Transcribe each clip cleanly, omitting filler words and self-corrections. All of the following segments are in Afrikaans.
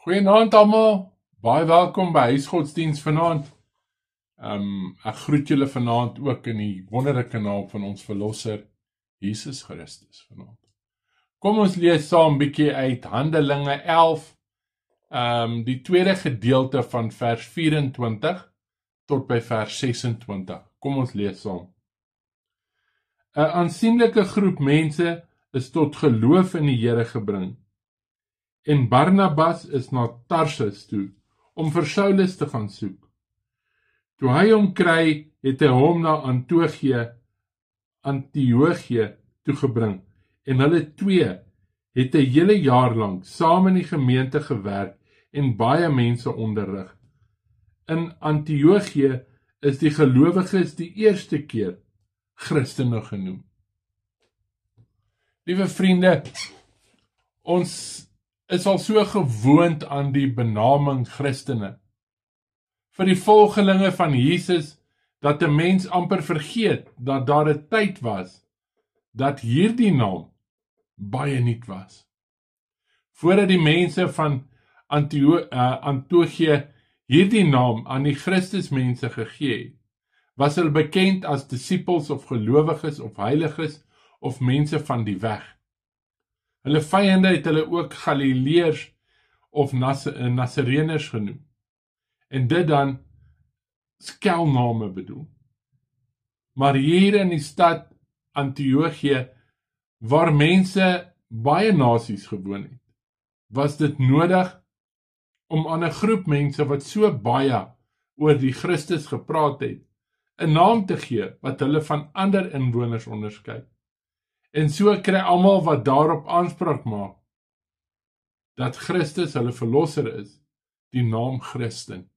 Goeienaand almal, baie welkom by Huisgodsdienst vanaand. Ek groet julle vanaand ook in die wonderlike naam van ons verlosser, Jesus Christus vanaand. Kom ons lees saam bietjie uit Handelinge 11, die tweede gedeelte van vers 24 tot by vers 26. Kom ons lees saam. 'n aansienlike groep mense is tot geloof in die Here gebring. En Barnabas is na Tarsus toe, om vir Saulus te gaan soek. Toe hy hom kry, het hy hom na Antiochië toegebring, en hulle twee het 'n hele jaar lang saam in die gemeente gewerk en baie mense onderrig. In Antiochië is die gelowiges die eerste keer Christene genoem. Liewe vriende, ons is al so gewoond aan die benaming Christene. Vir die volgelinge van Jesus, dat 'n mens amper vergeet, dat daar 'n tyd was, dat hierdie naam baie nuut was. Voordat die mense van Antiochië hierdie naam aan die Christusmense gegee het, was hulle bekend as disippels of gelowiges of heiliges of mense van die weg. Hulle vyande het hulle ook Galileërs of Nasareners genoem. En dit dan skelname bedoel. Maar hier in die stad Antiochië, waar mense baie nasies gewoon het, was dit nodig om aan 'n groep mense wat so baie oor die Christus gepraat het, 'n naam te gee wat hulle van ander inwoners onderskei. En so kry almal wat daarop aanspraak maak, dat Christus hulle verlosser is, die naam Christen.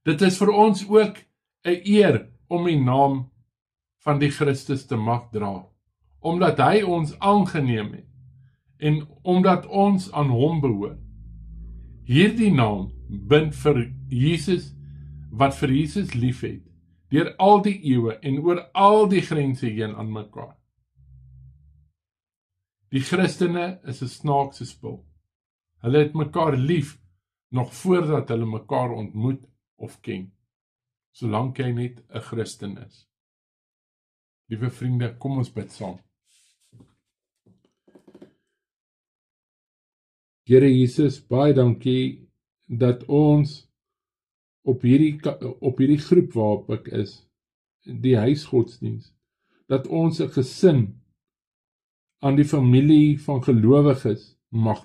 Dit is vir ons ook 'n eer om die naam van die Christus te mag dra, omdat hy ons aangeneem het, en omdat ons aan hom behoort. Hierdie naam bind vir Jesus, wat vir Jesus lief het, deur al die eeue en oor al die grense heen aan mekaar. Die Christene is 'n snaakse spul. Hulle het mekaar lief, nog voordat hulle mekaar ontmoet of ken, solank jy net 'n Christen is. Liewe vriende, kom ons bid saam. Here Jesus, baie dankie dat ons op hierdie groep waarop ek is, die huisgodsdienst, dat ons 'n gesin aan die familie van gelowiges mag